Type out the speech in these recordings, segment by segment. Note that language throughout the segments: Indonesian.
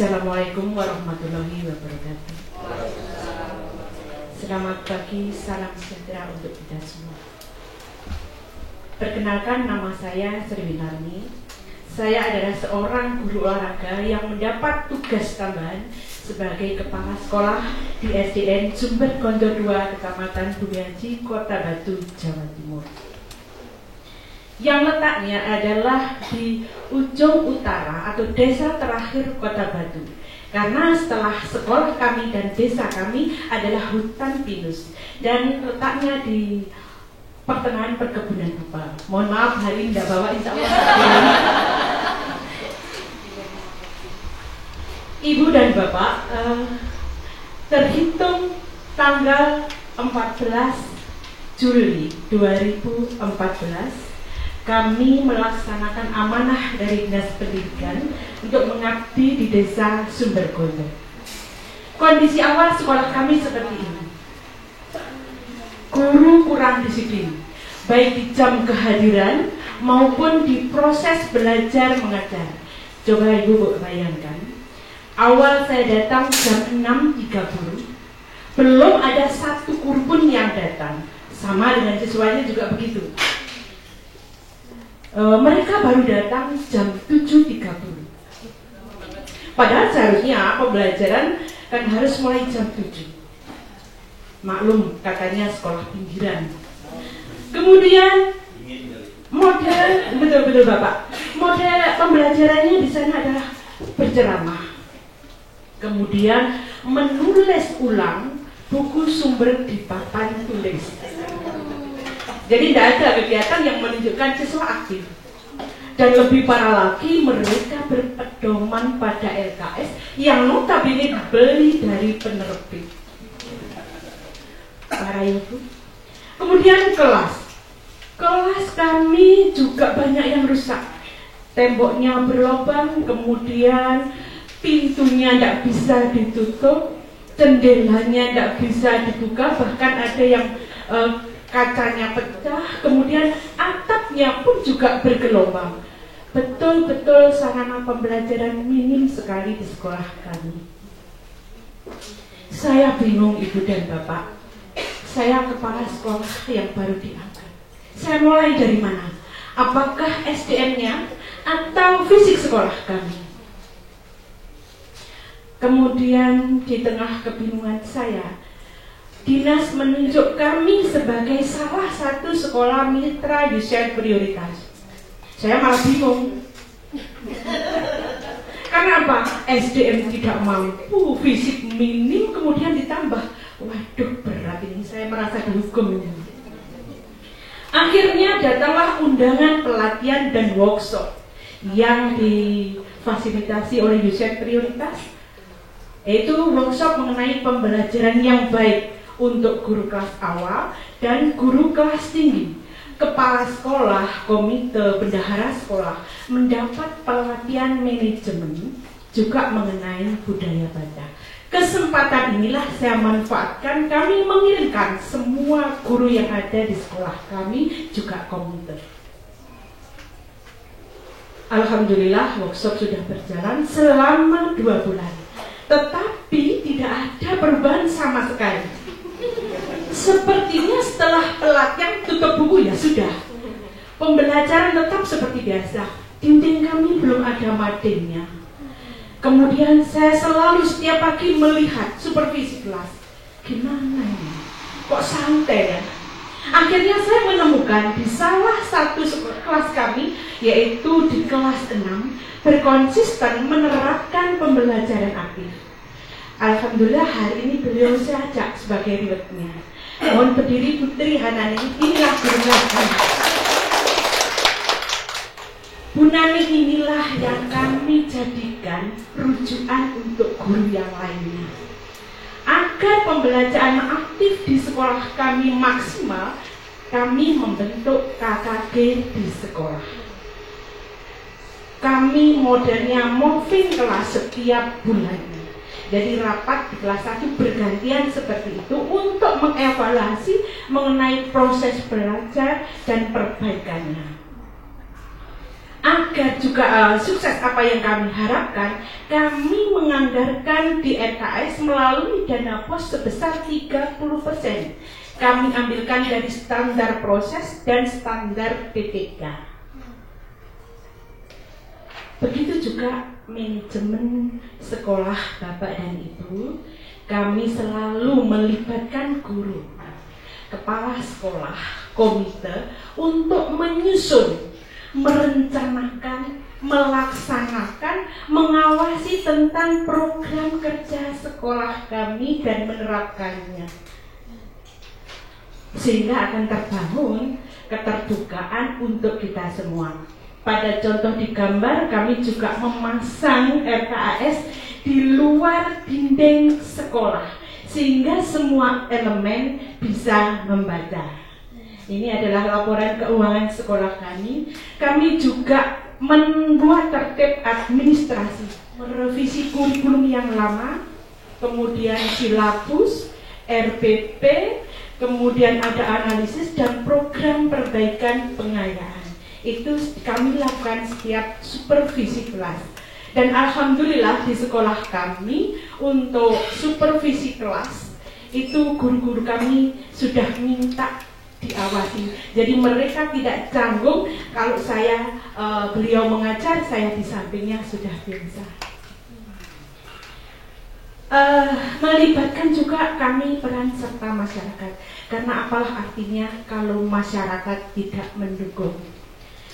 Assalamualaikum warahmatullahi wabarakatuh. Selamat pagi, salam sejahtera untuk kita semua. Perkenalkan, nama saya Sri Winarni. Saya adalah seorang guru olahraga yang mendapat tugas tambahan sebagai kepala sekolah di SDN Sumber Gondo 2, Kecamatan Bumiaji, Kota Batu, Jawa Timur. Yang letaknya adalah di ujung utara atau desa terakhir Kota Batu. Karena setelah sekolah kami dan desa kami adalah hutan pinus dan letaknya di pertengahan perkebunan apel. Mohon maaf hari ini tidak bawa, insya Allah. Ibu dan Bapak, terhitung tanggal 14 Juli 2014 kami melaksanakan amanah dari Dinas Pendidikan untuk mengabdi di Desa Sumber Gondo. Kondisi awal sekolah kami seperti ini. Guru kurang disiplin, baik di jam kehadiran maupun di proses belajar mengajar. Coba Ibu bayangkan, awal saya datang jam 6.30, belum ada satu guru pun yang datang. Sama dengan siswanya juga begitu. Mereka baru datang jam 7.30. Padahal seharusnya pembelajaran kan harus mulai jam 7. Maklum, katanya sekolah pinggiran. Kemudian model, betul-betul Bapak, model pembelajarannya di sana adalah berceramah. Kemudian menulis ulang buku sumber di papan tulis. Jadi tidak ada kegiatan yang menunjukkan siswa aktif. Dan lebih parah lagi, mereka berpedoman pada LKS yang notabene dibeli dari penerbit. Parah ya Bu. Kemudian kelas kami juga banyak yang rusak. Temboknya berlubang, kemudian pintunya tidak bisa ditutup, jendelanya tidak bisa dibuka, bahkan ada yang kacanya pecah, kemudian atapnya pun juga bergelombang. Betul-betul sarana pembelajaran minim sekali di sekolah kami. Saya bingung Ibu dan Bapak. Saya kepala sekolah yang baru diangkat. Saya mulai dari mana? Apakah SDM-nya atau fisik sekolah kami? Kemudian di tengah kebingungan saya, Dinas menunjuk kami sebagai salah satu sekolah mitra ujian prioritas. Saya malah bingung. Karena apa? SDM tidak mampu, fisik minim, kemudian ditambah. Waduh, berat ini, saya merasa dihukum. Akhirnya datanglah undangan pelatihan dan workshop yang difasilitasi oleh ujian prioritas, yaitu workshop mengenai pembelajaran yang baik untuk guru kelas awal dan guru kelas tinggi. Kepala sekolah, komite, bendahara sekolah mendapat pelatihan manajemen juga mengenai budaya baca. Kesempatan inilah saya manfaatkan, kami mengirimkan semua guru yang ada di sekolah kami juga komite. Alhamdulillah workshop sudah berjalan selama 2 bulan, tetapi tidak ada perubahan sama sekali. Sepertinya setelah pelatihan tutup buku ya sudah. Pembelajaran tetap seperti biasa. Dinding kami belum ada madingnya. Kemudian saya selalu setiap pagi melihat supervisi kelas. Gimana ini? Kok santai ya? Akhirnya saya menemukan di salah satu kelas kami, yaitu di kelas 6, berkonsisten menerapkan pembelajaran aktif. Alhamdulillah hari ini beliau saya ajak sebagai riwetnya. Mohon berdiri Putri Hanani, inilah guru kami. Bu Nani inilah yang kami jadikan rujukan untuk guru yang lainnya. Agar pembelajaran aktif di sekolah kami maksimal, kami membentuk KKG di sekolah. Kami modelnya moving kelas setiap bulannya. Jadi rapat di kelas 1 bergantian seperti itu untuk mengevaluasi mengenai proses belajar dan perbaikannya. agar juga sukses apa yang kami harapkan, kami menganggarkan di RKS melalui dana pos sebesar 30%. Kami ambilkan dari standar proses dan standar PPK. Begitu juga manajemen sekolah Bapak dan Ibu, kami selalu melibatkan guru, kepala sekolah, komite untuk menyusun, merencanakan, melaksanakan, mengawasi tentang program kerja sekolah kami dan menerapkannya. Sehingga akan terbangun keterbukaan untuk kita semua. Pada contoh di gambar, kami juga memasang RKAS di luar dinding sekolah, sehingga semua elemen bisa membaca. Ini adalah laporan keuangan sekolah kami. Kami juga membuat tertib administrasi, merevisi kurikulum yang lama, kemudian silabus, RPP, kemudian ada analisis dan program perbaikan pengayaan. Itu kami lakukan setiap supervisi kelas. Dan alhamdulillah di sekolah kami untuk supervisi kelas itu guru-guru kami sudah minta diawasi. Jadi mereka tidak canggung kalau beliau mengajar, saya di sampingnya sudah biasa. Melibatkan juga kami peran serta masyarakat. Karena apalah artinya kalau masyarakat tidak mendukung.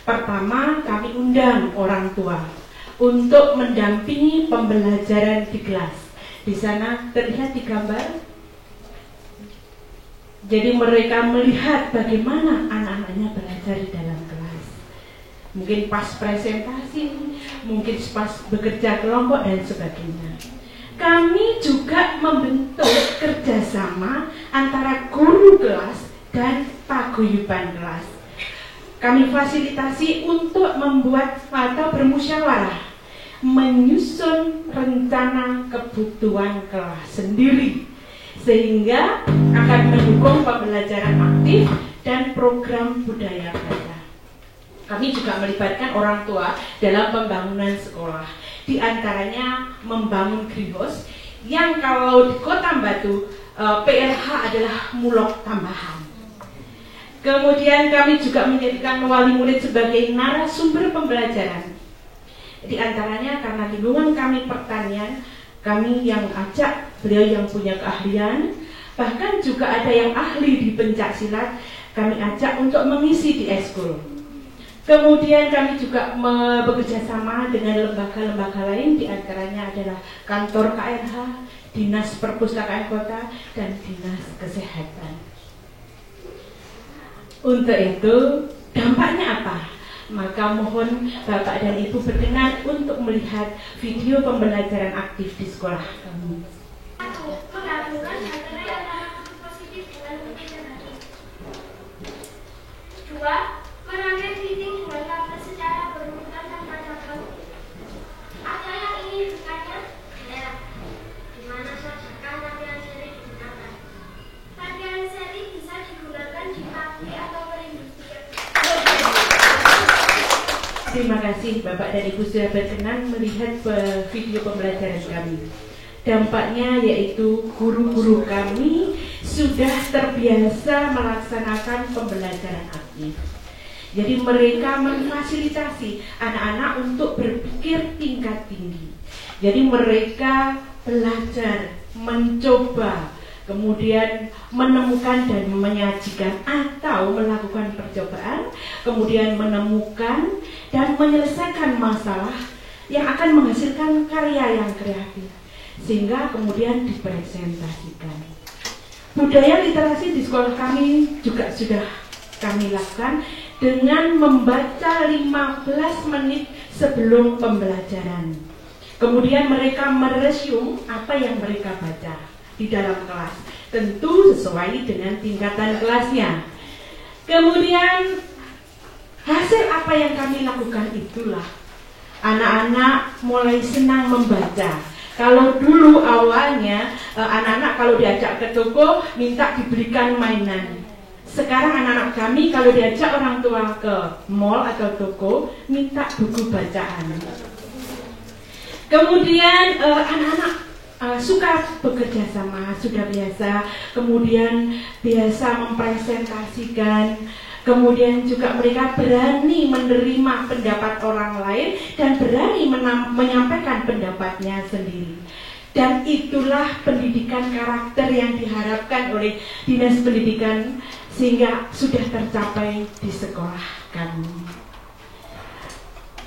Pertama, kami undang orang tua untuk mendampingi pembelajaran di kelas. Di sana terlihat di gambar. Jadi mereka melihat bagaimana anak-anaknya belajar di dalam kelas. Mungkin pas presentasi, mungkin pas bekerja kelompok dan sebagainya. Kami juga membentuk kerjasama antara guru kelas dan paguyuban kelas. Kami fasilitasi untuk membuat atau bermusyawarah, menyusun rencana kebutuhan kelas sendiri, sehingga akan mendukung pembelajaran aktif dan program budaya baca. Kami juga melibatkan orang tua dalam pembangunan sekolah, di antaranya membangun greenhouse yang kalau di Kota Batu PLH adalah mulok tambahan. Kemudian kami juga menjadikan wali murid sebagai narasumber pembelajaran. Di antaranya karena lingkungan kami pertanian, kami yang ajak beliau yang punya keahlian, bahkan juga ada yang ahli di pencak silat, kami ajak untuk mengisi di eskul. Kemudian kami juga bekerja sama dengan lembaga-lembaga lain, di antaranya adalah kantor KRH, Dinas Perpustakaan Kota, dan Dinas Kesehatan. Untuk itu, dampaknya apa? Maka mohon Bapak dan Ibu berkenan untuk melihat video pembelajaran aktif di sekolah kami. Menggabungkan antara yang positif dengan negatif. 2. Merangkai fitting dengan kabel secara berurutan tanpa cabang. Ada yang ingin bertanya? Ya. Di mana saja latihan seri digunakan? Latihan seri bisa digunakan di pabrik atau perindustrian. Terima kasih Bapak dan Ibu sudah berkenan melihat video pembelajaran kami. Dampaknya yaitu guru-guru kami sudah terbiasa melaksanakan pembelajaran aktif. Jadi mereka memfasilitasi anak-anak untuk berpikir tingkat tinggi. Jadi mereka belajar, mencoba, kemudian menemukan dan menyajikan atau melakukan percobaan, kemudian menemukan dan menyelesaikan masalah yang akan menghasilkan karya yang kreatif, sehingga kemudian dipresentasikan. Budaya literasi di sekolah kami juga sudah kami lakukan dengan membaca 15 menit sebelum pembelajaran. Kemudian mereka meresume apa yang mereka baca di dalam kelas, tentu sesuai dengan tingkatan kelasnya. Kemudian hasil apa yang kami lakukan itulah anak-anak mulai senang membaca. Kalau dulu awalnya anak-anak kalau diajak ke toko minta dibelikan mainan. Sekarang anak-anak kami kalau diajak orang tua ke mall atau toko, minta buku bacaan. Kemudian anak-anak suka bekerja sama, sudah biasa. Kemudian biasa mempresentasikan. Kemudian juga mereka berani menerima pendapat orang lain dan berani menyampaikan pendapatnya sendiri. Dan itulah pendidikan karakter yang diharapkan oleh Dinas Pendidikan sehingga sudah tercapai di sekolah kami.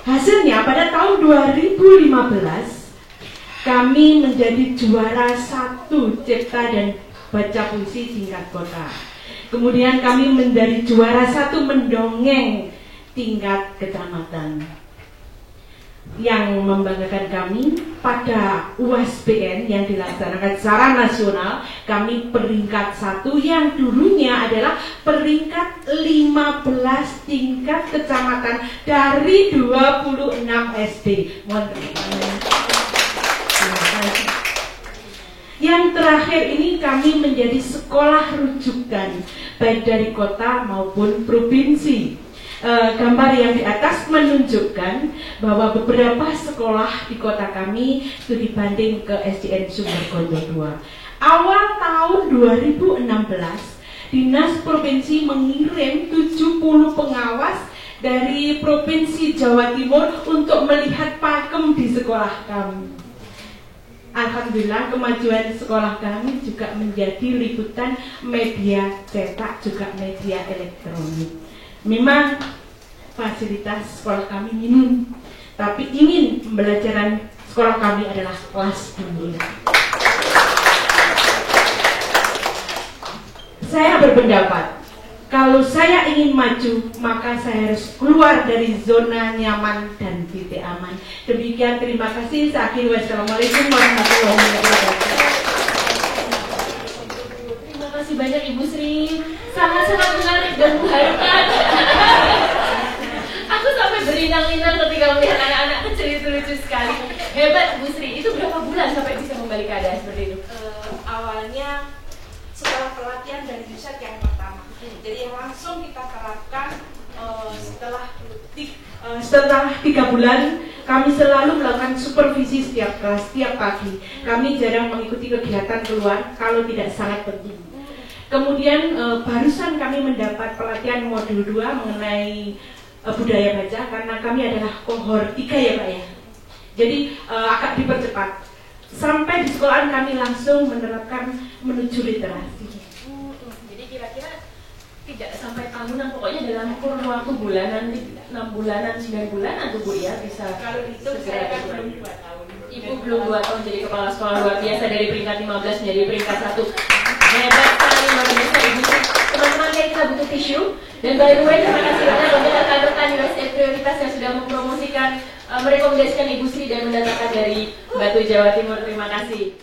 Hasilnya pada tahun 2015 kami menjadi juara 1 cipta dan baca puisi tingkat kota. Kemudian kami menjadi juara 1 mendongeng tingkat kecamatan. Yang membanggakan kami pada UASBN yang dilaksanakan secara nasional, kami peringkat 1 yang dulunya adalah peringkat 15 tingkat kecamatan dari 26 SD. Yang terakhir ini kami menjadi sekolah rujukan baik dari kota maupun provinsi. Gambar yang di atas menunjukkan bahwa beberapa sekolah di kota kami itu dibanding ke SDN Sumberkondo 2. Awal tahun 2016, Dinas Provinsi mengirim 70 pengawas dari Provinsi Jawa Timur untuk melihat pakem di sekolah kami. Alhamdulillah kemajuan sekolah kami juga menjadi liputan media cetak juga media elektronik. Memang fasilitas sekolah kami minim, tapi ingin pembelajaran sekolah kami adalah kelas dunia. Saya berpendapat, kalau saya ingin maju, maka saya harus keluar dari zona nyaman dan titik aman. Demikian, terima kasih. Wassalamualaikum warahmatullahi wabarakatuh. Terima kasih banyak Ibu Sri, sangat-sangat menarik dan mengharukan. Aku sampai berlinang-linang ketika melihat anak-anak kecil itu, lucu sekali. Hebat Bu Sri, itu berapa bulan sampai bisa kembali keadaan seperti itu? Awalnya setelah pelatihan dari riset yang pertama, jadi yang langsung kita terapkan setelah 3 bulan kami selalu melakukan supervisi setiap kelas, setiap pagi. Kami jarang mengikuti kegiatan keluar kalau tidak sangat penting. Kemudian barusan kami mendapat pelatihan modul 2 mengenai budaya baca, karena kami adalah kohort 3 ya Pak ya. Jadi agak dipercepat. Sampai di sekolahan kami langsung menerapkan menuju literasi. Jadi kira-kira tidak sampai tahunan, pokoknya dalam kurun waktu bulanan, 6 bulanan, 9 bulanan tuh Bu ya bisa. Kalau itu saya kan belum 2 tahun. Ibu belum 2 tahun jadi kepala sekolah luar biasa, dari peringkat 15 menjadi peringkat 1. Hebat sekali luar biasa Ibu. Teman-teman, kita butuh tisu. Dan by the way, terima kasih banyak untuk rekan-rekan USD Prioritas yang sudah mempromosikan, merekomendasikan Ibu Sri dan mendatangkan dari Batu Jawa Timur. Terima kasih.